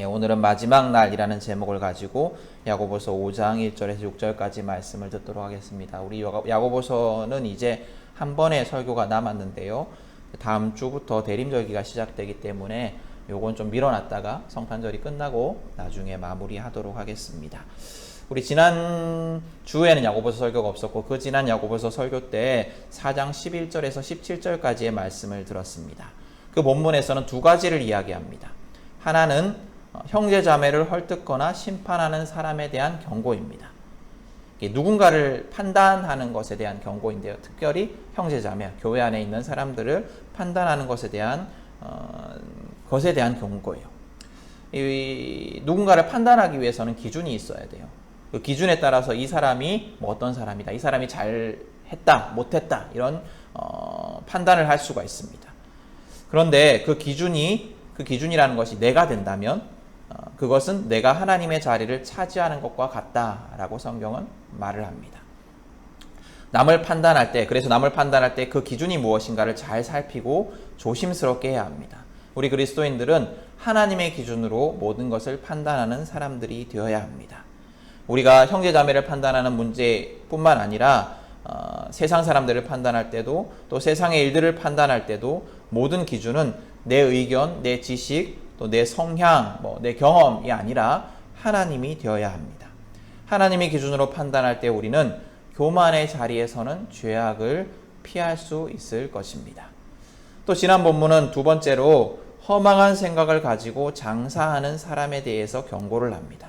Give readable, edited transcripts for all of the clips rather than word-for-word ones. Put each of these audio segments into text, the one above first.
오늘은 마지막 날이라는 제목을 가지고 야고보서 5장 1절에서 6절까지 말씀을 듣도록 하겠습니다. 우리 야고보서는 이제 한 번의 설교가 남았는데요. 다음 주부터 대림절기가 시작되기 때문에 요건 좀 밀어놨다가 성탄절이 끝나고 나중에 마무리하도록 하겠습니다. 우리 지난 주에는 야고보서 설교가 없었고 그 지난 야고보서 설교 때 4장 11절에서 17절까지의 말씀을 들었습니다. 그 본문에서는 두 가지를 이야기합니다. 하나는 형제 자매를 헐뜯거나 심판하는 사람에 대한 경고입니다. 누군가를 판단하는 것에 대한 경고인데요. 특별히 형제 자매, 교회 안에 있는 사람들을 판단하는 것에 대한 경고예요. 누군가를 판단하기 위해서는 기준이 있어야 돼요. 그 기준에 따라서 이 사람이 어떤 사람이다, 이 사람이 잘했다, 못했다 이런 판단을 할 수가 있습니다. 그런데 그 기준이라는 것이 내가 된다면 그것은 내가 하나님의 자리를 차지하는 것과 같다라고 성경은 말을 합니다. 그래서 남을 판단할 때 그 기준이 무엇인가를 잘 살피고 조심스럽게 해야 합니다. 우리 그리스도인들은 하나님의 기준으로 모든 것을 판단하는 사람들이 되어야 합니다. 우리가 형제자매를 판단하는 문제뿐만 아니라 세상 사람들을 판단할 때도 또 세상의 일들을 판단할 때도 모든 기준은 내 의견, 내 지식, 또 내 성향, 내 경험이 아니라 하나님이 되어야 합니다. 하나님의 기준으로 판단할 때 우리는 교만의 자리에서는 죄악을 피할 수 있을 것입니다. 또 지난 본문은 두 번째로 허망한 생각을 가지고 장사하는 사람에 대해서 경고를 합니다.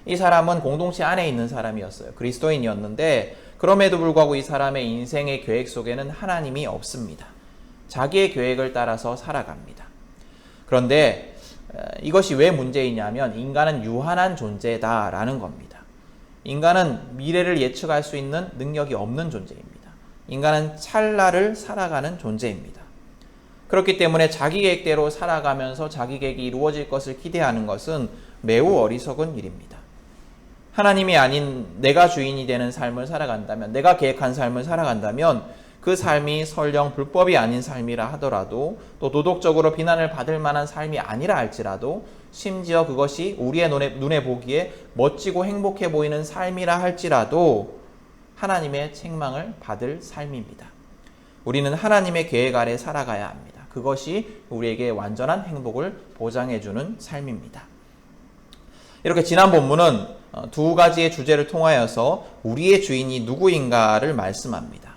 이 사람은 공동체 안에 있는 사람이었어요. 그리스도인이었는데 그럼에도 불구하고 이 사람의 인생의 계획 속에는 하나님이 없습니다. 자기의 계획을 따라서 살아갑니다. 그런데 이것이 왜 문제이냐면 인간은 유한한 존재다라는 겁니다. 인간은 미래를 예측할 수 있는 능력이 없는 존재입니다. 인간은 찰나를 살아가는 존재입니다. 그렇기 때문에 자기 계획대로 살아가면서 자기 계획이 이루어질 것을 기대하는 것은 매우 어리석은 일입니다. 하나님이 아닌 내가 주인이 되는 삶을 살아간다면, 내가 계획한 삶을 살아간다면 그 삶이 설령 불법이 아닌 삶이라 하더라도 또 도덕적으로 비난을 받을 만한 삶이 아니라 할지라도 심지어 그것이 우리의 눈에 보기에 멋지고 행복해 보이는 삶이라 할지라도 하나님의 책망을 받을 삶입니다. 우리는 하나님의 계획 아래 살아가야 합니다. 그것이 우리에게 완전한 행복을 보장해주는 삶입니다. 이렇게 지난 본문은 두 가지의 주제를 통하여서 우리의 주인이 누구인가를 말씀합니다.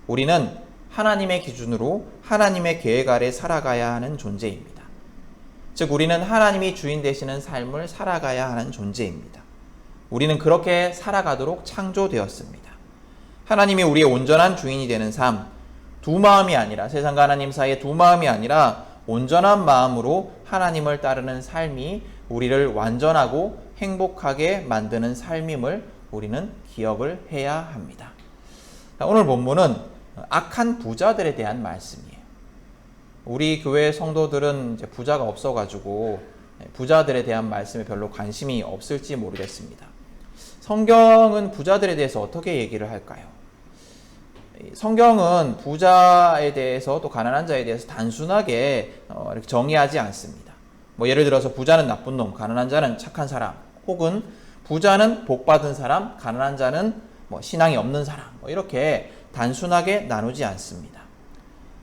우리는 하나님의 기준으로 하나님의 계획 아래 살아가야 하는 존재입니다. 즉 우리는 하나님이 주인 되시는 삶을 살아가야 하는 존재입니다. 우리는 그렇게 살아가도록 창조되었습니다. 하나님이 우리의 온전한 주인이 되는 삶, 두 마음이 아니라 세상과 하나님 사이의 두 마음이 아니라 온전한 마음으로 하나님을 따르는 삶이 우리를 완전하고 행복하게 만드는 삶임을 우리는 기억을 해야 합니다. 오늘 본문은 악한 부자들에 대한 말씀이에요. 우리 교회 성도들은 이제 부자가 없어가지고 부자들에 대한 말씀에 별로 관심이 없을지 모르겠습니다. 성경은 부자들에 대해서 어떻게 얘기를 할까요? 성경은 부자에 대해서 또 가난한 자에 대해서 단순하게 이렇게 정의하지 않습니다. 예를 들어서 부자는 나쁜 놈, 가난한 자는 착한 사람, 혹은 부자는 복 받은 사람, 가난한 자는 신앙이 없는 사람, 이렇게 단순하게 나누지 않습니다.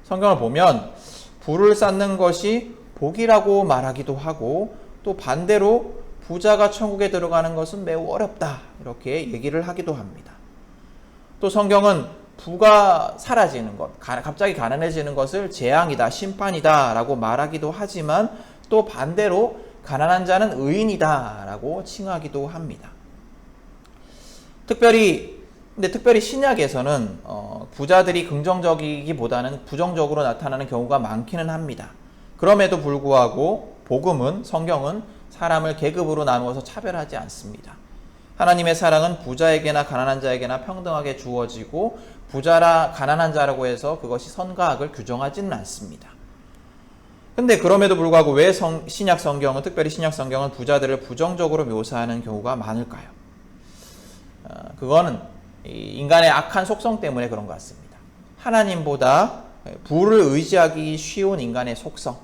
성경을 보면 부를 쌓는 것이 복이라고 말하기도 하고 또 반대로 부자가 천국에 들어가는 것은 매우 어렵다 이렇게 얘기를 하기도 합니다. 또 성경은 부가 사라지는 것, 갑자기 가난해지는 것을 재앙이다, 심판이다 라고 말하기도 하지만 또 반대로 가난한 자는 의인이다 라고 칭하기도 합니다. 특별히 신약에서는 부자들이 긍정적이기보다는 부정적으로 나타나는 경우가 많기는 합니다. 그럼에도 불구하고 성경은 사람을 계급으로 나누어서 차별하지 않습니다. 하나님의 사랑은 부자에게나 가난한 자에게나 평등하게 주어지고 부자라 가난한 자라고 해서 그것이 선과 악을 규정하지는 않습니다. 근데 그럼에도 불구하고 왜 특별히 신약 성경은 부자들을 부정적으로 묘사하는 경우가 많을까요? 그거는 인간의 악한 속성 때문에 그런 것 같습니다. 하나님보다 부를 의지하기 쉬운 인간의 속성,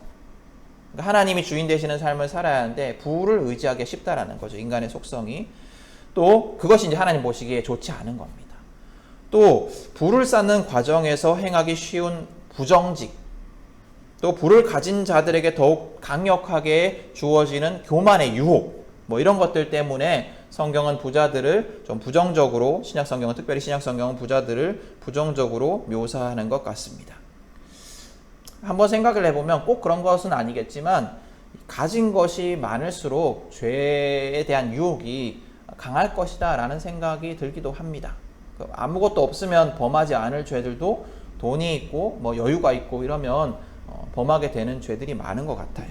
그러니까 하나님이 주인 되시는 삶을 살아야 하는데 부를 의지하기 쉽다라는 거죠. 인간의 속성이. 또 그것이 이제 하나님 보시기에 좋지 않은 겁니다. 또 부를 쌓는 과정에서 행하기 쉬운 부정직, 또 부를 가진 자들에게 더욱 강력하게 주어지는 교만의 유혹, 뭐 이런 것들 때문에 성경은 부자들을 좀 부정적으로, 신약 성경은 특별히 신약 성경은 부자들을 부정적으로 묘사하는 것 같습니다. 한번 생각을 해보면 꼭 그런 것은 아니겠지만 가진 것이 많을수록 죄에 대한 유혹이 강할 것이다 라는 생각이 들기도 합니다. 아무것도 없으면 범하지 않을 죄들도 돈이 있고 뭐 여유가 있고 이러면 범하게 되는 죄들이 많은 것 같아요.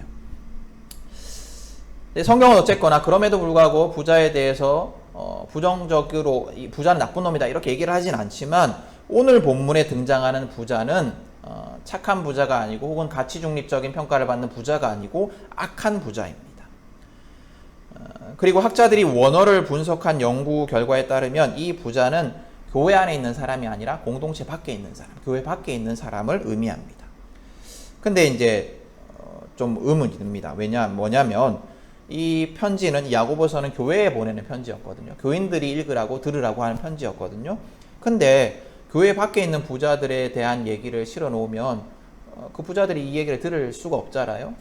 성경은 어쨌거나 그럼에도 불구하고 부자에 대해서 부정적으로 이 부자는 나쁜 놈이다 이렇게 얘기를 하진 않지만 오늘 본문에 등장하는 부자는 착한 부자가 아니고 혹은 가치 중립적인 평가를 받는 부자가 아니고 악한 부자입니다. 그리고 학자들이 원어를 분석한 연구 결과에 따르면 이 부자는 교회 안에 있는 사람이 아니라 공동체 밖에 있는 사람, 교회 밖에 있는 사람을 의미합니다. 근데 이제 좀 의문이 듭니다. 뭐냐면 이 편지는 야고보서는 교회에 보내는 편지였거든요. 교인들이 읽으라고 들으라고 하는 편지였거든요. 근데 교회 밖에 있는 부자들에 대한 얘기를 실어 놓으면 그 부자들이 이 얘기를 들을 수가 없잖아요.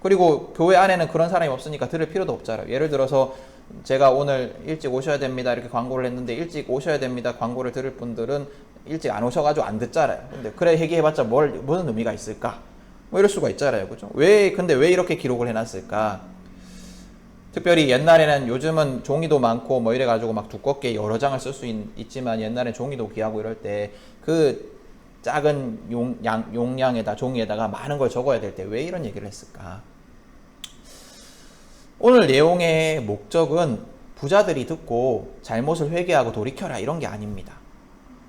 그리고 교회 안에는 그런 사람이 없으니까 들을 필요도 없잖아요. 예를 들어서 제가 오늘 일찍 오셔야 됩니다 이렇게 광고를 했는데 일찍 오셔야 됩니다 광고를 들을 분들은 일찍 안 오셔가지고 안 듣잖아요. 근데 그래 얘기해봤자 무슨 의미가 있을까? 뭐 이럴 수가 있잖아요. 그죠? 근데 왜 이렇게 기록을 해놨을까? 특별히 옛날에는, 요즘은 종이도 많고 뭐 이래가지고 막 두껍게 여러 장을 쓸 수 있지만 옛날엔 종이도 귀하고 이럴 때 그 작은 용량에다 종이에다가 많은 걸 적어야 될 때 왜 이런 얘기를 했을까? 오늘 내용의 목적은 부자들이 듣고 잘못을 회개하고 돌이켜라 이런 게 아닙니다.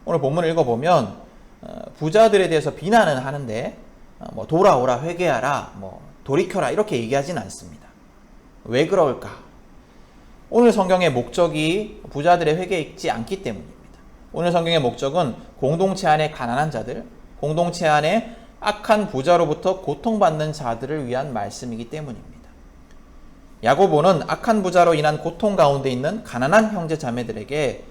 오늘 본문을 읽어보면 부자들에 대해서 비난은 하는데 뭐 돌아오라, 회개하라, 뭐 돌이켜라 이렇게 얘기하지는 않습니다. 왜 그럴까? 오늘 성경의 목적이 부자들의 회개에 있지 않기 때문입니다. 오늘 성경의 목적은 공동체 안에 가난한 자들, 공동체 안에 악한 부자로부터 고통받는 자들을 위한 말씀이기 때문입니다. 야고보는 악한 부자로 인한 고통 가운데 있는 가난한 형제 자매들에게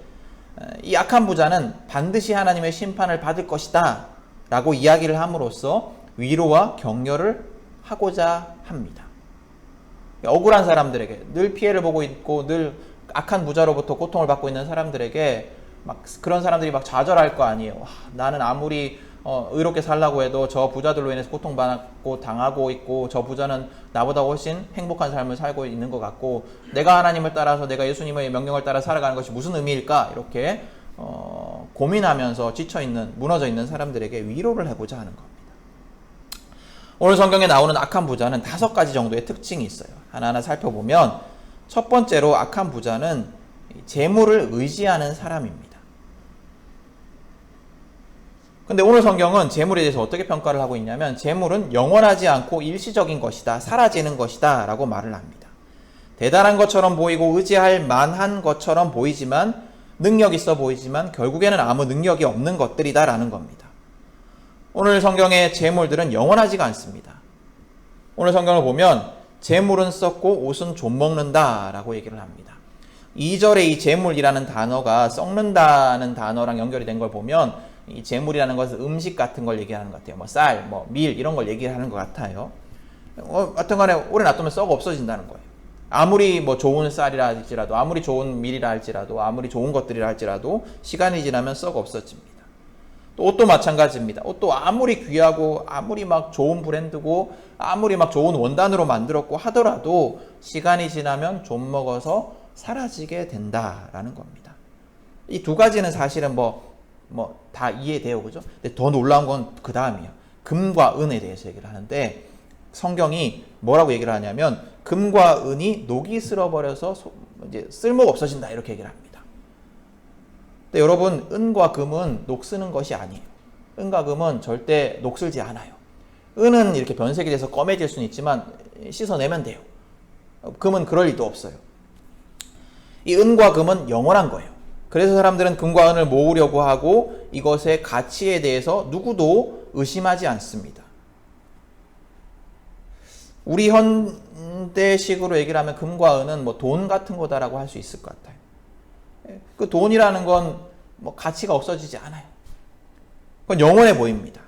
이 악한 부자는 반드시 하나님의 심판을 받을 것이다 라고 이야기를 함으로써 위로와 격려를 하고자 합니다. 억울한 사람들에게, 늘 피해를 보고 있고 늘 악한 부자로부터 고통을 받고 있는 사람들에게 막 그런 사람들이 막 좌절할 거 아니에요. 와, 나는 아무리 의롭게 살라고 해도 저 부자들로 인해서 고통받고 당하고 있고 저 부자는 나보다 훨씬 행복한 삶을 살고 있는 것 같고 내가 하나님을 따라서 내가 예수님의 명령을 따라 살아가는 것이 무슨 의미일까? 이렇게 고민하면서 지쳐있는, 무너져 있는 사람들에게 위로를 하고자 하는 겁니다. 오늘 성경에 나오는 악한 부자는 5가지 정도의 특징이 있어요. 하나하나 살펴보면 첫 번째로 악한 부자는 재물을 의지하는 사람입니다. 근데 오늘 성경은 재물에 대해서 어떻게 평가를 하고 있냐면 재물은 영원하지 않고 일시적인 것이다, 사라지는 것이다 라고 말을 합니다. 대단한 것처럼 보이고 의지할 만한 것처럼 보이지만, 능력 있어 보이지만 결국에는 아무 능력이 없는 것들이다 라는 겁니다. 오늘 성경의 재물들은 영원하지가 않습니다. 오늘 성경을 보면 재물은 썩고 옷은 좀먹는다 라고 얘기를 합니다. 2절에 이 재물이라는 단어가 썩는다는 단어랑 연결이 된 걸 보면 이 재물이라는 것은 음식 같은 걸 얘기하는 것 같아요. 뭐 쌀, 뭐 밀 이런 걸 얘기하는 것 같아요. 하여튼간에 오래 놔두면 썩어 없어진다는 거예요. 아무리 뭐 좋은 쌀이라 할지라도, 아무리 좋은 밀이라 할지라도, 아무리 좋은 것들이라 할지라도 시간이 지나면 썩어 없어집니다. 또 옷도 마찬가지입니다. 옷도 아무리 귀하고 아무리 막 좋은 브랜드고 아무리 막 좋은 원단으로 만들었고 하더라도 시간이 지나면 좀 먹어서 사라지게 된다라는 겁니다. 이 2가지는 사실은 뭐 다 이해돼요, 그죠? 근데 더 놀라운 건 그 다음이에요. 금과 은에 대해서 얘기를 하는데 성경이 뭐라고 얘기를 하냐면 금과 은이 녹이 쓸어버려서 이제 쓸모가 없어진다 이렇게 얘기를 합니다. 근데 여러분, 은과 금은 녹쓰는 것이 아니에요. 은과 금은 절대 녹슬지 않아요. 은은 이렇게 변색이 돼서 검해질 수는 있지만 씻어내면 돼요. 금은 그럴 리도 없어요. 이 은과 금은 영원한 거예요. 그래서 사람들은 금과 은을 모으려고 하고 이것의 가치에 대해서 누구도 의심하지 않습니다. 우리 현대식으로 얘기를 하면 금과 은은 뭐 돈 같은 거다라고 할 수 있을 것 같아요. 그 돈이라는 건 뭐 가치가 없어지지 않아요. 그건 영원해 보입니다.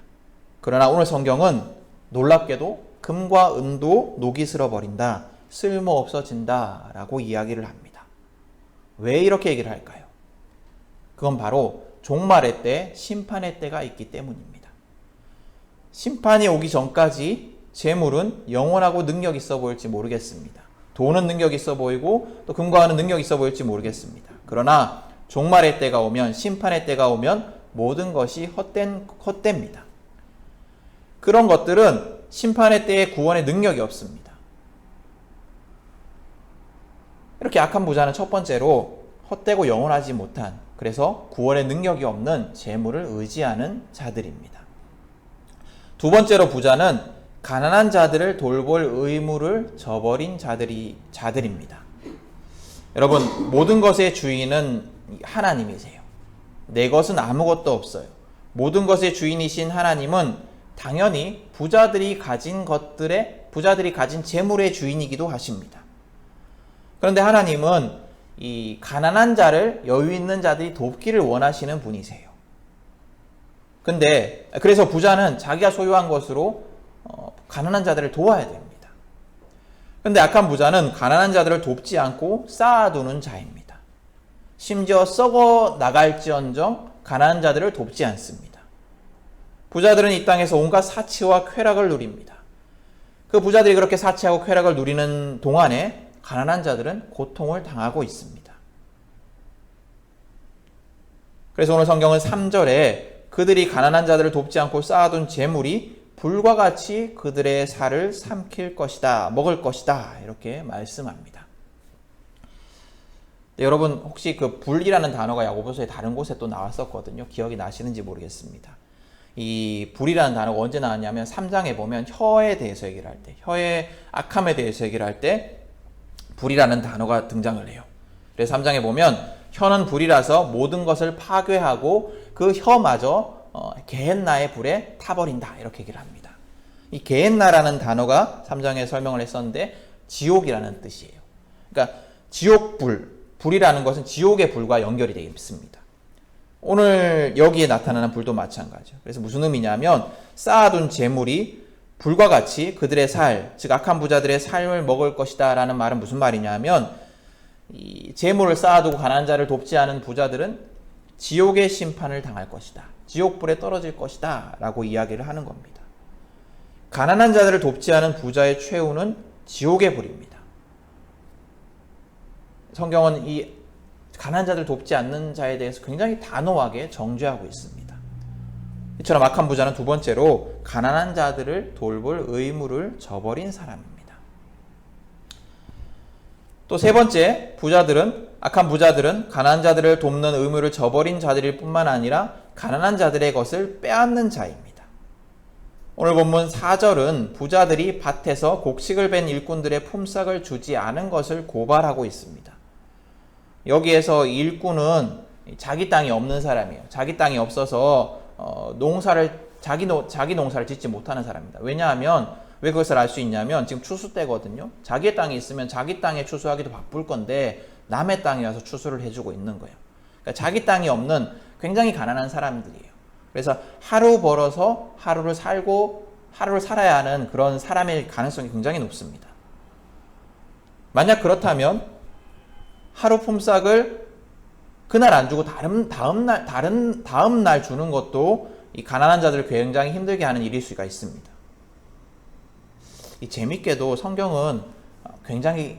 그러나 오늘 성경은 놀랍게도 금과 은도 녹이 슬어버린다, 쓸모 없어진다 라고 이야기를 합니다. 왜 이렇게 얘기를 할까요? 그건 바로 종말의 때, 심판의 때가 있기 때문입니다. 심판이 오기 전까지 재물은 영원하고 능력 있어 보일지 모르겠습니다. 돈은 능력 있어 보이고 또 금과 은은 능력 있어 보일지 모르겠습니다. 그러나 종말의 때가 오면, 심판의 때가 오면 모든 것이 헛됩니다. 그런 것들은 심판의 때에 구원의 능력이 없습니다. 이렇게 악한 부자는 첫 번째로 헛되고 영원하지 못한, 그래서 구원의 능력이 없는 재물을 의지하는 자들입니다. 두 번째로 부자는 가난한 자들을 돌볼 의무를 저버린 자들입니다. 여러분, 모든 것의 주인은 하나님이세요. 내 것은 아무것도 없어요. 모든 것의 주인이신 하나님은 당연히 부자들이 가진 재물의 주인이기도 하십니다. 그런데 하나님은 이 가난한 자를 여유 있는 자들이 돕기를 원하시는 분이세요. 그래서 부자는 자기가 소유한 것으로 가난한 자들을 도와야 됩니다. 그런데 악한 부자는 가난한 자들을 돕지 않고 쌓아두는 자입니다. 심지어 썩어 나갈지언정 가난한 자들을 돕지 않습니다. 부자들은 이 땅에서 온갖 사치와 쾌락을 누립니다. 그 부자들이 그렇게 사치하고 쾌락을 누리는 동안에 가난한 자들은 고통을 당하고 있습니다. 그래서 오늘 성경은 3절에 그들이 가난한 자들을 돕지 않고 쌓아둔 재물이 불과 같이 그들의 살을 삼킬 것이다, 먹을 것이다, 이렇게 말씀합니다. 네, 여러분 혹시 그 불이라는 단어가 야고보서의 다른 곳에 또 나왔었거든요. 기억이 나시는지 모르겠습니다. 이 불이라는 단어가 언제 나왔냐면 3장에 보면 혀에 대해서 얘기를 할 때, 혀의 악함에 대해서 얘기를 할 때 불이라는 단어가 등장을 해요. 그래서 3장에 보면 혀는 불이라서 모든 것을 파괴하고 그 혀마저 게헨나의 불에 타버린다, 이렇게 얘기를 합니다. 이 게헨나라는 단어가 3장에 설명을 했었는데 지옥이라는 뜻이에요. 그러니까 지옥불, 불이라는 것은 지옥의 불과 연결이 되어 있습니다. 오늘 여기에 나타나는 불도 마찬가지죠. 그래서 무슨 의미냐면 쌓아둔 재물이 불과 같이 그들의 살, 즉 악한 부자들의 삶을 먹을 것이다 라는 말은 무슨 말이냐면 이 재물을 쌓아두고 가난한 자를 돕지 않은 부자들은 지옥의 심판을 당할 것이다, 지옥불에 떨어질 것이다 라고 이야기를 하는 겁니다. 가난한 자들을 돕지 않은 부자의 최후는 지옥의 불입니다. 성경은 이 가난한 자들 돕지 않는 자에 대해서 굉장히 단호하게 정죄하고 있습니다. 이처럼 악한 부자는 두 번째로 가난한 자들을 돌볼 의무를 저버린 사람입니다. 또 세 번째, 악한 부자들은 가난한 자들을 돕는 의무를 저버린 자들일 뿐만 아니라 가난한 자들의 것을 빼앗는 자입니다. 오늘 본문 4절은 부자들이 밭에서 곡식을 벤 일꾼들의 품삯을 주지 않은 것을 고발하고 있습니다. 여기에서 일꾼은 자기 땅이 없는 사람이에요. 자기 땅이 없어서 자기 농사를 짓지 못하는 사람입니다. 왜냐하면 왜 그것을 알 수 있냐면 지금 추수 때거든요. 자기의 땅이 있으면 자기 땅에 추수하기도 바쁠 건데 남의 땅에 와서 추수를 해주고 있는 거예요. 그러니까 자기 땅이 없는 굉장히 가난한 사람들이에요. 그래서 하루 벌어서 하루를 살아야 하는 그런 사람일 가능성이 굉장히 높습니다. 만약 그렇다면 하루 품삯을 그날 안 주고 다음 날 주는 것도 이 가난한 자들을 굉장히 힘들게 하는 일일 수가 있습니다. 이 재밌게도 성경은 굉장히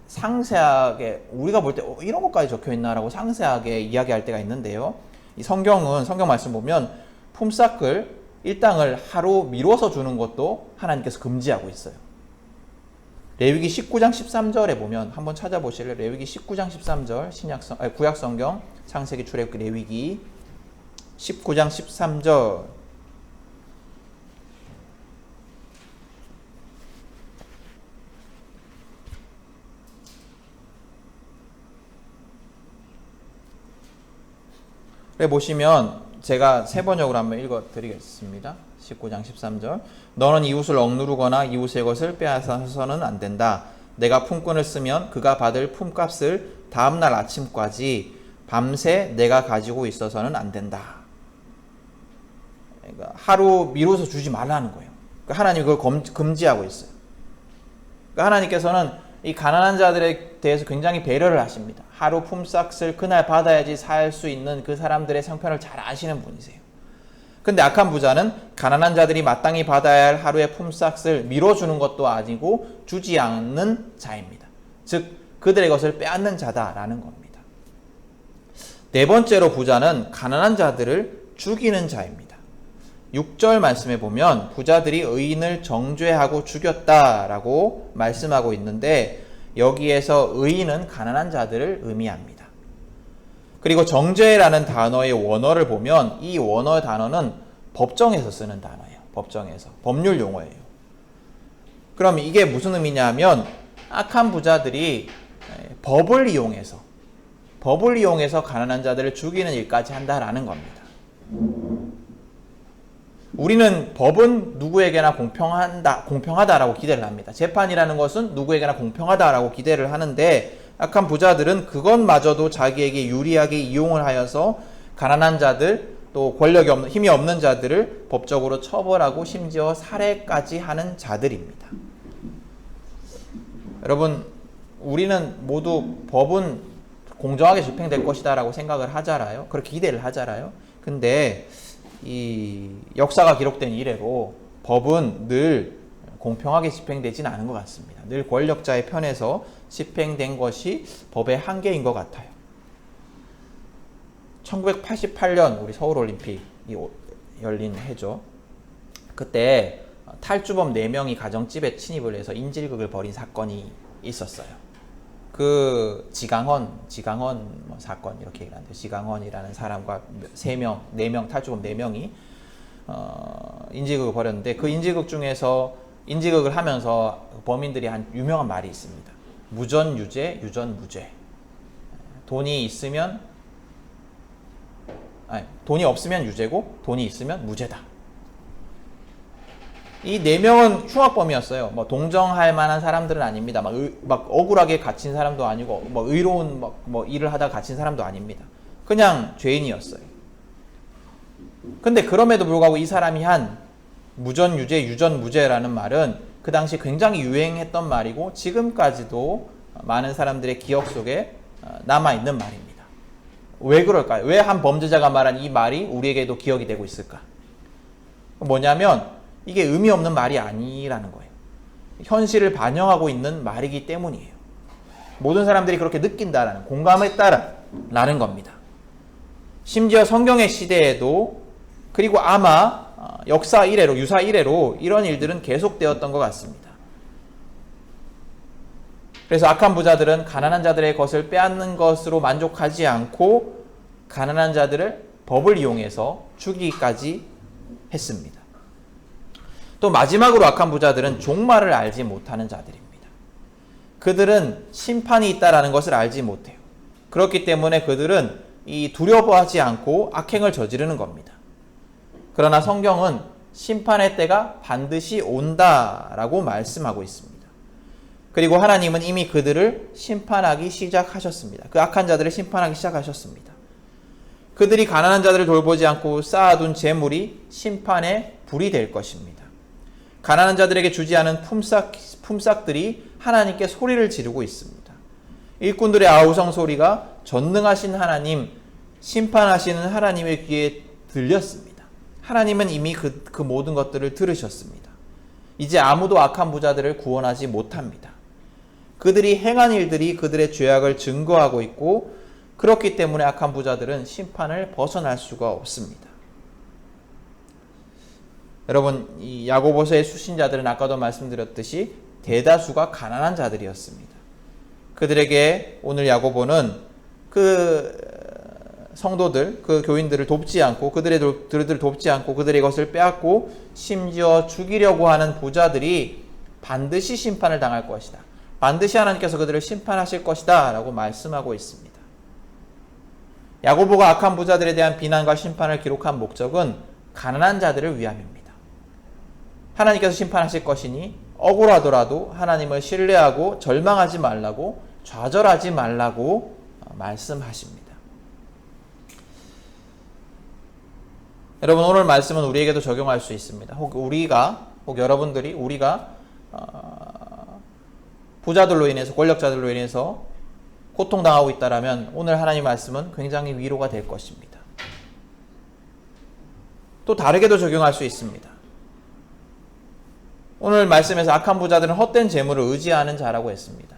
상세하게 우리가 볼 때 이런 것까지 적혀 있나라고 상세하게 이야기할 때가 있는데요. 이 성경 말씀 보면 품삯을 일당을 하루 미뤄서 주는 것도 하나님께서 금지하고 있어요. 레위기 19장 13절에 보면 한번 찾아보실래요? 레위기 19장 13절 구약성경 창세기 출애굽기 레위기 19장 13절 보시면 제가 세 번역으로 한번 읽어 드리겠습니다. 19장 13절. 너는 이웃을 억누르거나 이웃의 것을 빼앗아서는 안 된다. 내가 품꾼을 쓰면 그가 받을 품값을 다음날 아침까지 밤새 내가 가지고 있어서는 안 된다. 그러니까 하루 미뤄서 주지 말라는 거예요. 그러니까 하나님이 그걸 금지하고 있어요. 그러니까 하나님께서는 이 가난한 자들에 대해서 굉장히 배려를 하십니다. 하루 품삯을 그날 받아야지 살 수 있는 그 사람들의 형편을 잘 아시는 분이세요. 근데 악한 부자는 가난한 자들이 마땅히 받아야 할 하루의 품삯을 미뤄주는 것도 아니고 주지 않는 자입니다. 즉 그들의 것을 빼앗는 자다라는 겁니다. 네 번째로 부자는 가난한 자들을 죽이는 자입니다. 6절 말씀에 보면 부자들이 의인을 정죄하고 죽였다라고 말씀하고 있는데 여기에서 의인은 가난한 자들을 의미합니다. 그리고 정죄라는 단어의 원어를 보면 이 원어 단어는 법정에서 쓰는 단어예요. 법정에서. 법률 용어예요. 그럼 이게 무슨 의미냐면 악한 부자들이 법을 이용해서 가난한 자들을 죽이는 일까지 한다라는 겁니다. 우리는 법은 누구에게나 공평하다라고 기대를 합니다. 재판이라는 것은 누구에게나 공평하다라고 기대를 하는데 악한 부자들은 그것마저도 자기에게 유리하게 이용을 하여서 가난한 자들 또 권력이 없는 힘이 없는 자들을 법적으로 처벌하고 심지어 살해까지 하는 자들입니다. 여러분 우리는 모두 법은 공정하게 집행될 것이다라고 생각을 하잖아요. 그렇게 기대를 하잖아요. 근데 이 역사가 기록된 이래로 법은 늘 공평하게 집행되지는 않은 것 같습니다. 늘 권력자의 편에서 집행된 것이 법의 한계인 것 같아요. 1988년 우리 서울올림픽이 열린 해죠. 그때 탈주범 4명이 가정집에 침입을 해서 인질극을 벌인 사건이 있었어요. 그 지강헌 사건 이렇게 얘기를 하는데 지강헌이라는 사람과 4명 탈주범 4명이 인질극을 벌였는데 그 인질극 중에서 인질극을 하면서 범인들이 한 유명한 말이 있습니다. 무전유죄, 유전무죄. 돈이 없으면 유죄고 돈이 있으면 무죄다. 이 4명은 흉악범이었어요. 뭐 동정할 만한 사람들은 아닙니다. 막 억울하게 갇힌 사람도 아니고 뭐 의로운 뭐 일을 하다가 갇힌 사람도 아닙니다. 그냥 죄인이었어요. 근데 그럼에도 불구하고 이 사람이 한 무전유죄, 유전무죄라는 말은 그 당시 굉장히 유행했던 말이고 지금까지도 많은 사람들의 기억 속에 남아있는 말입니다. 왜 그럴까요? 왜 한 범죄자가 말한 이 말이 우리에게도 기억이 되고 있을까? 뭐냐면 이게 의미 없는 말이 아니라는 거예요. 현실을 반영하고 있는 말이기 때문이에요. 모든 사람들이 그렇게 느낀다라는, 공감했다라는 겁니다. 심지어 성경의 시대에도 그리고 아마 역사 이래로, 유사 이래로 이런 일들은 계속되었던 것 같습니다. 그래서 악한 부자들은 가난한 자들의 것을 빼앗는 것으로 만족하지 않고 가난한 자들을 법을 이용해서 죽이기까지 했습니다. 또 마지막으로 악한 부자들은 종말을 알지 못하는 자들입니다. 그들은 심판이 있다라는 것을 알지 못해요. 그렇기 때문에 그들은 이 두려워하지 않고 악행을 저지르는 겁니다. 그러나 성경은 심판의 때가 반드시 온다라고 말씀하고 있습니다. 그리고 하나님은 이미 그들을 심판하기 시작하셨습니다. 그 악한 자들을 심판하기 시작하셨습니다. 그들이 가난한 자들을 돌보지 않고 쌓아둔 재물이 심판의 불이 될 것입니다. 가난한 자들에게 주지 않은 품삯들이 하나님께 소리를 지르고 있습니다. 일꾼들의 아우성 소리가 전능하신 하나님, 심판하시는 하나님의 귀에 들렸습니다. 하나님은 이미 그 모든 것들을 들으셨습니다. 이제 아무도 악한 부자들을 구원하지 못합니다. 그들이 행한 일들이 그들의 죄악을 증거하고 있고 그렇기 때문에 악한 부자들은 심판을 벗어날 수가 없습니다. 여러분, 이 야고보서의 수신자들은 아까도 말씀드렸듯이 대다수가 가난한 자들이었습니다. 그들에게 오늘 야고보는 그 성도들, 그 교인들을 돕지 않고 그들을 돕지 않고 그들의 것을 빼앗고 심지어 죽이려고 하는 부자들이 반드시 심판을 당할 것이다. 반드시 하나님께서 그들을 심판하실 것이다 라고 말씀하고 있습니다. 야고보가 악한 부자들에 대한 비난과 심판을 기록한 목적은 가난한 자들을 위함입니다. 하나님께서 심판하실 것이니 억울하더라도 하나님을 신뢰하고 절망하지 말라고, 좌절하지 말라고 말씀하십니다. 여러분, 오늘 말씀은 우리에게도 적용할 수 있습니다. 혹 여러분들이 우리가 부자들로 인해서, 권력자들로 인해서 고통당하고 있다라면 오늘 하나님 말씀은 굉장히 위로가 될 것입니다. 또 다르게도 적용할 수 있습니다. 오늘 말씀에서 악한 부자들은 헛된 재물을 의지하는 자라고 했습니다.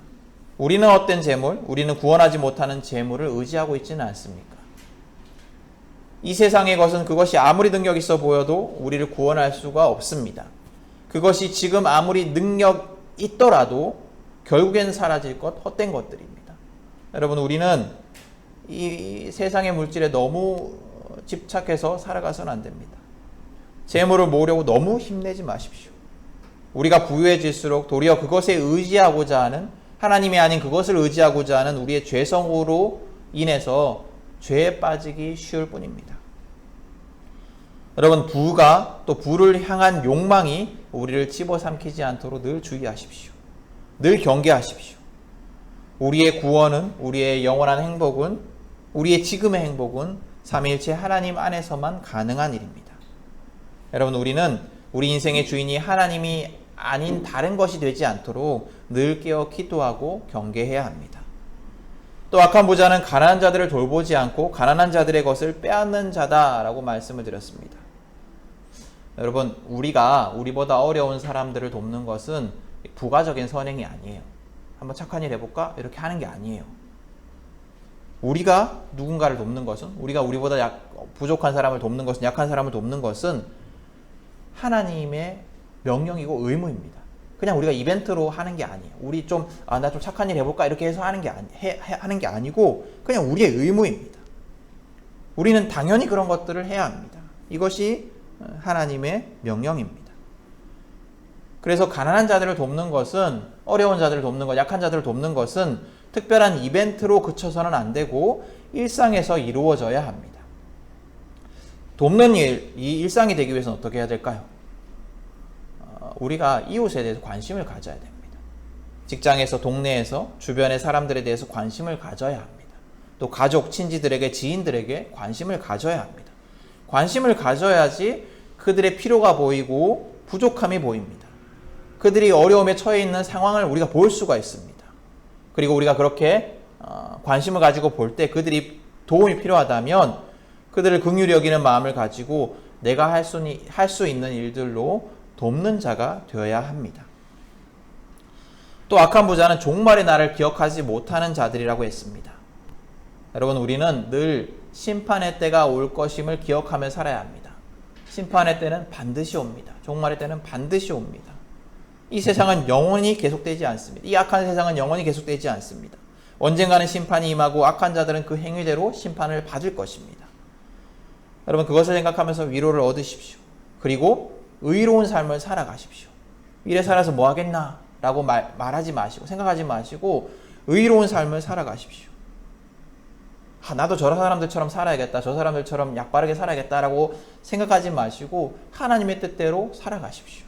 우리는 헛된 재물, 우리는 구원하지 못하는 재물을 의지하고 있지는 않습니까? 이 세상의 것은 그것이 아무리 능력 있어 보여도 우리를 구원할 수가 없습니다. 그것이 지금 아무리 능력 있더라도 결국엔 사라질 것, 헛된 것들입니다. 여러분, 우리는 이 세상의 물질에 너무 집착해서 살아가서는 안 됩니다. 재물을 모으려고 너무 힘내지 마십시오. 우리가 부유해질수록 도리어 그것에 의지하고자 하는, 하나님이 아닌 그것을 의지하고자 하는 우리의 죄성으로 인해서 죄에 빠지기 쉬울 뿐입니다. 여러분, 부가 또 부를 향한 욕망이 우리를 집어삼키지 않도록 늘 주의하십시오. 늘 경계하십시오. 우리의 구원은, 우리의 영원한 행복은, 우리의 지금의 행복은 삼위일체 하나님 안에서만 가능한 일입니다. 여러분, 우리는 우리 인생의 주인이 하나님이 아닌 다른 것이 되지 않도록 늘 깨어 기도하고 경계해야 합니다. 또 악한 부자는 가난한 자들을 돌보지 않고 가난한 자들의 것을 빼앗는 자다라고 말씀을 드렸습니다. 여러분, 우리보다 어려운 사람들을 돕는 것은 부가적인 선행이 아니에요. 한번 착한 일 해볼까? 이렇게 하는 게 아니에요. 우리가 누군가를 돕는 것은, 우리보다 부족한 사람을 돕는 것은, 약한 사람을 돕는 것은 하나님의 명령이고 의무입니다. 그냥 우리가 이벤트로 하는 게 아니에요. 나 좀 착한 일 해볼까? 이렇게 해서 하는 게 아니고 그냥 우리의 의무입니다. 우리는 당연히 그런 것들을 해야 합니다. 이것이 하나님의 명령입니다. 그래서 가난한 자들을 돕는 것은, 어려운 자들을 돕는 것, 약한 자들을 돕는 것은 특별한 이벤트로 그쳐서는 안 되고 일상에서 이루어져야 합니다. 돕는 일, 이 일상이 되기 위해서는 어떻게 해야 될까요? 우리가 이웃에 대해서 관심을 가져야 됩니다. 직장에서, 동네에서, 주변의 사람들에 대해서 관심을 가져야 합니다. 또 가족, 친지들에게, 지인들에게 관심을 가져야 합니다. 관심을 가져야지 그들의 필요가 보이고 부족함이 보입니다. 그들이 어려움에 처해 있는 상황을 우리가 볼 수가 있습니다. 그리고 우리가 그렇게 관심을 가지고 볼 때 그들이 도움이 필요하다면 그들을 긍휼히 여기는 마음을 가지고 내가 할 수 있는 일들로 돕는 자가 되어야 합니다. 또 악한 부자는 종말의 날을 기억하지 못하는 자들이라고 했습니다. 여러분, 우리는 늘 심판의 때가 올 것임을 기억하며 살아야 합니다. 심판의 때는 반드시 옵니다. 종말의 때는 반드시 옵니다. 이 세상은 영원히 계속되지 않습니다. 이 악한 세상은 영원히 계속되지 않습니다. 언젠가는 심판이 임하고 악한 자들은 그 행위대로 심판을 받을 것입니다. 여러분, 그것을 생각하면서 위로를 얻으십시오. 그리고 의로운 삶을 살아가십시오. 이래 살아서 뭐 하겠나 라고 말하지 마시고, 생각하지 마시고 의로운 삶을 살아가십시오. 나도 저런 사람들처럼 살아야겠다, 저 사람들처럼 약 바르게 살아야겠다라고 생각하지 마시고 하나님의 뜻대로 살아가십시오.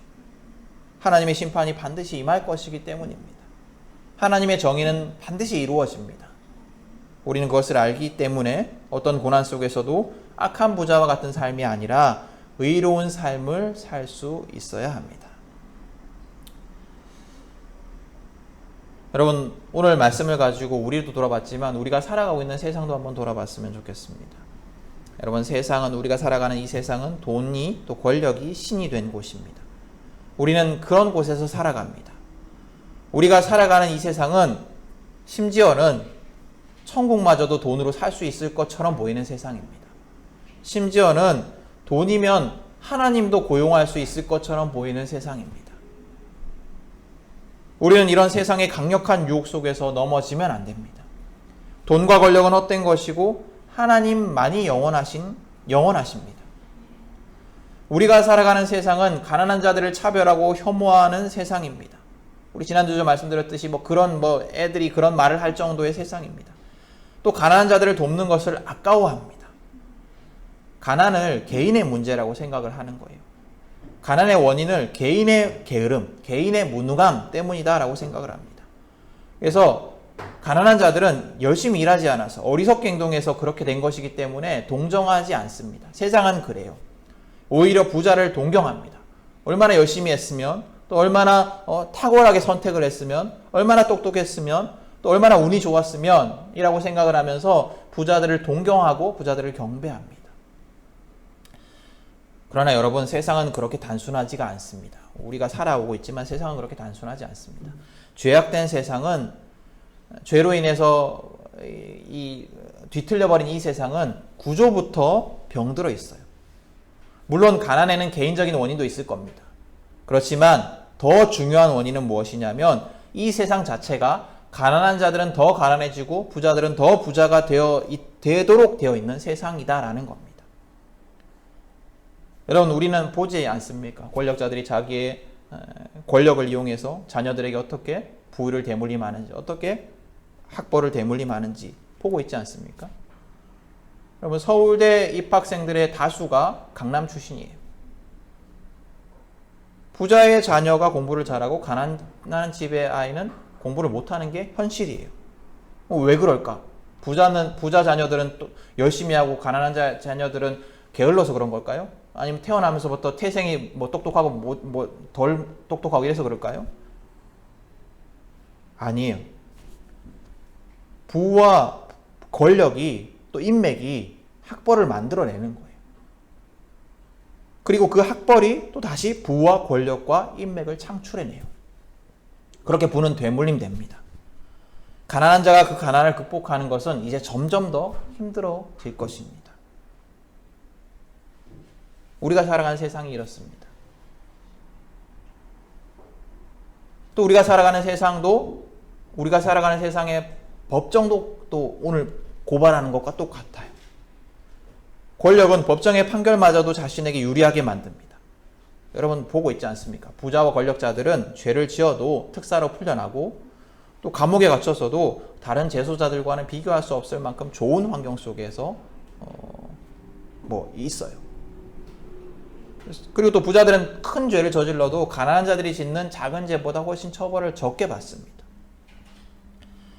하나님의 심판이 반드시 임할 것이기 때문입니다. 하나님의 정의는 반드시 이루어집니다. 우리는 그것을 알기 때문에 어떤 고난 속에서도 악한 부자와 같은 삶이 아니라 의로운 삶을 살 수 있어야 합니다. 여러분, 오늘 말씀을 가지고 우리도 돌아봤지만 우리가 살아가고 있는 세상도 한번 돌아봤으면 좋겠습니다. 여러분, 우리가 살아가는 이 세상은 돈이, 또 권력이 신이 된 곳입니다. 우리는 그런 곳에서 살아갑니다. 우리가 살아가는 이 세상은 심지어는 천국마저도 돈으로 살 수 있을 것처럼 보이는 세상입니다. 심지어는 돈이면 하나님도 고용할 수 있을 것처럼 보이는 세상입니다. 우리는 이런 세상의 강력한 유혹 속에서 넘어지면 안 됩니다. 돈과 권력은 헛된 것이고 하나님만이 영원하십니다. 우리가 살아가는 세상은 가난한 자들을 차별하고 혐오하는 세상입니다. 우리 지난주에 말씀드렸듯이 애들이 그런 말을 할 정도의 세상입니다. 또 가난한 자들을 돕는 것을 아까워합니다. 가난을 개인의 문제라고 생각을 하는 거예요. 가난의 원인을 개인의 게으름, 개인의 무능함 때문이다라고 생각을 합니다. 그래서 가난한 자들은 열심히 일하지 않아서 어리석게 행동해서 그렇게 된 것이기 때문에 동정하지 않습니다. 세상은 그래요. 오히려 부자를 동경합니다. 얼마나 열심히 했으면, 또 얼마나 탁월하게 선택을 했으면, 얼마나 똑똑했으면, 또 얼마나 운이 좋았으면 이라고 생각을 하면서 부자들을 동경하고 부자들을 경배합니다. 그러나 여러분, 세상은 그렇게 단순하지가 않습니다. 우리가 살아오고 있지만 세상은 그렇게 단순하지 않습니다. 죄악된 세상은, 죄로 인해서 뒤틀려버린 이 세상은 구조부터 병들어 있어요. 물론 가난에는 개인적인 원인도 있을 겁니다. 그렇지만 더 중요한 원인은 무엇이냐면 이 세상 자체가 가난한 자들은 더 가난해지고 부자들은 더 부자가 되도록 되어 있는 세상이다라는 겁니다. 여러분, 우리는 보지 않습니까? 권력자들이 자기의 권력을 이용해서 자녀들에게 어떻게 부유를 대물림하는지, 어떻게 학벌을 대물림하는지 보고 있지 않습니까? 여러분, 서울대 입학생들의 다수가 강남 출신이에요. 부자의 자녀가 공부를 잘하고 가난한 집의 아이는 공부를 못하는 게 현실이에요. 왜 그럴까? 부자 자녀들은 또 열심히 하고 가난한 자녀들은 게을러서 그런 걸까요? 아니면 태어나면서부터 태생이 똑똑하고 덜 똑똑하고 이래서 그럴까요? 아니에요. 부와 권력이 또 인맥이 학벌을 만들어내는 거예요. 그리고 그 학벌이 또 다시 부와 권력과 인맥을 창출해내요. 그렇게 부는 되물림 됩니다. 가난한 자가 그 가난을 극복하는 것은 이제 점점 더 힘들어질 것입니다. 우리가 살아가는 세상이 이렇습니다. 또 우리가 살아가는 세상의 법정도 또 오늘 고발하는 것과 똑같아요. 권력은 법정의 판결마저도 자신에게 유리하게 만듭니다. 여러분 보고 있지 않습니까? 부자와 권력자들은 죄를 지어도 특사로 풀려나고 또 감옥에 갇혀서도 다른 재소자들과는 비교할 수 없을 만큼 좋은 환경 속에서 있어요. 그리고 또 부자들은 큰 죄를 저질러도 가난한 자들이 짓는 작은 죄보다 훨씬 처벌을 적게 받습니다.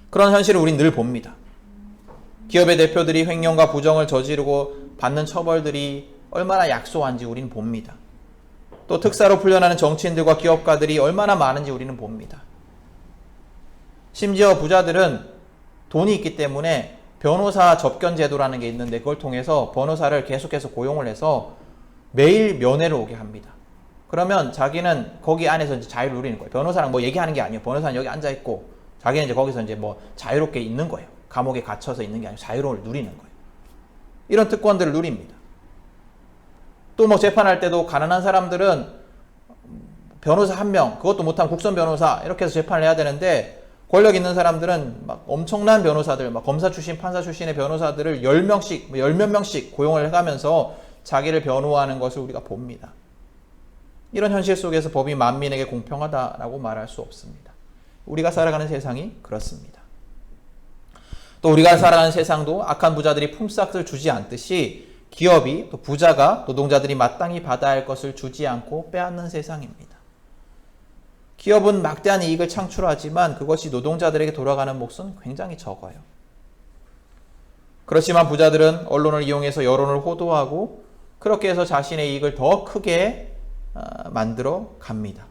그런 현실을 우린 늘 봅니다. 기업의 대표들이 횡령과 부정을 저지르고 받는 처벌들이 얼마나 약소한지 우리는 봅니다. 또 특사로 풀려나는 정치인들과 기업가들이 얼마나 많은지 우리는 봅니다. 심지어 부자들은 돈이 있기 때문에 변호사 접견 제도라는 게 있는데 그걸 통해서 변호사를 계속해서 고용을 해서 매일 면회를 오게 합니다. 그러면 자기는 거기 안에서 이제 자유를 누리는 거예요. 변호사랑 얘기하는 게 아니에요. 변호사는 여기 앉아 있고 자기는 이제 거기서 이제 자유롭게 있는 거예요. 감옥에 갇혀서 있는 게 아니고 자유로움을 누리는 거예요. 이런 특권들을 누립니다. 또 재판할 때도 가난한 사람들은 변호사 한 명, 그것도 못하면 국선 변호사 이렇게 해서 재판을 해야 되는데 권력 있는 사람들은 엄청난 변호사들, 검사 출신, 판사 출신의 변호사들을 10명씩, 몇 명씩 고용을 해가면서 자기를 변호하는 것을 우리가 봅니다. 이런 현실 속에서 법이 만민에게 공평하다라고 말할 수 없습니다. 우리가 살아가는 세상이 그렇습니다. 또 우리가 살아가는 세상도 악한 부자들이 품삯을 주지 않듯이 기업이 또 부자가 노동자들이 마땅히 받아야 할 것을 주지 않고 빼앗는 세상입니다. 기업은 막대한 이익을 창출하지만 그것이 노동자들에게 돌아가는 몫은 굉장히 적어요. 그렇지만 부자들은 언론을 이용해서 여론을 호도하고 그렇게 해서 자신의 이익을 더 크게 만들어 갑니다.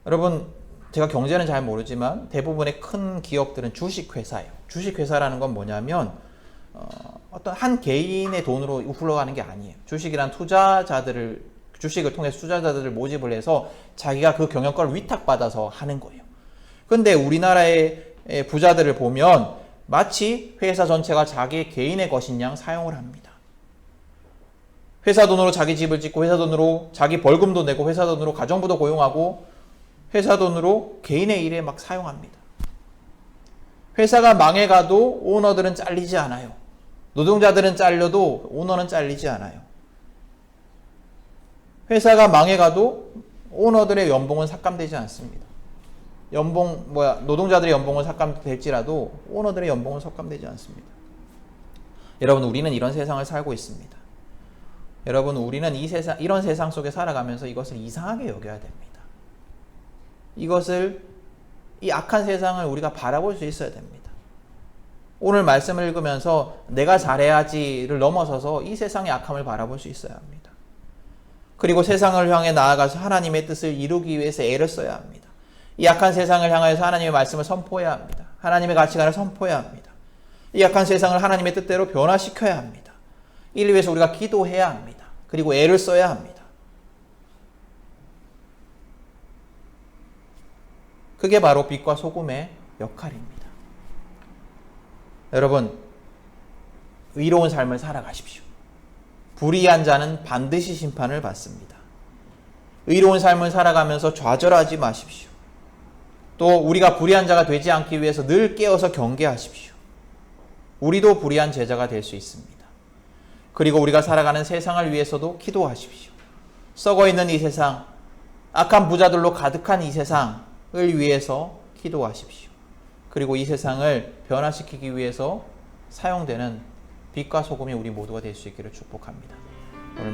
여러분, 제가 경제는 잘 모르지만 대부분의 큰 기업들은 주식회사예요. 주식회사라는 건 뭐냐면 어떤 한 개인의 돈으로 굴러가는 게 아니에요. 주식이란 주식을 통해서 투자자들을 모집을 해서 자기가 그 경영권을 위탁받아서 하는 거예요. 그런데 우리나라의 부자들을 보면 마치 회사 전체가 자기 개인의 것인 양 사용을 합니다. 회사 돈으로 자기 집을 짓고 회사 돈으로 자기 벌금도 내고 회사 돈으로 가정부도 고용하고 회사 돈으로 개인의 일에 사용합니다. 회사가 망해가도 오너들은 잘리지 않아요. 노동자들은 잘려도 오너는 잘리지 않아요. 회사가 망해가도 오너들의 연봉은 삭감되지 않습니다. 노동자들의 연봉은 삭감될지라도 오너들의 연봉은 삭감되지 않습니다. 여러분, 우리는 이런 세상을 살고 있습니다. 여러분, 우리는 이런 세상 속에 살아가면서 이것을 이상하게 여겨야 됩니다. 이 악한 세상을 우리가 바라볼 수 있어야 됩니다. 오늘 말씀을 읽으면서 내가 잘해야지를 넘어서서 이 세상의 악함을 바라볼 수 있어야 합니다. 그리고 세상을 향해 나아가서 하나님의 뜻을 이루기 위해서 애를 써야 합니다. 이 악한 세상을 향하여서 하나님의 말씀을 선포해야 합니다. 하나님의 가치관을 선포해야 합니다. 이 악한 세상을 하나님의 뜻대로 변화시켜야 합니다. 이를 위해서 우리가 기도해야 합니다. 그리고 애를 써야 합니다. 그게 바로 빛과 소금의 역할입니다. 여러분, 의로운 삶을 살아가십시오. 불의한 자는 반드시 심판을 받습니다. 의로운 삶을 살아가면서 좌절하지 마십시오. 또 우리가 불의한 자가 되지 않기 위해서 늘 깨어서 경계하십시오. 우리도 불의한 제자가 될 수 있습니다. 그리고 우리가 살아가는 세상을 위해서도 기도하십시오. 썩어있는 이 세상, 악한 부자들로 가득한 이 세상을 위해서 기도하십시오. 그리고 이 세상을 변화시키기 위해서 사용되는 빛과 소금이 우리 모두가 될 수 있기를 축복합니다. 오늘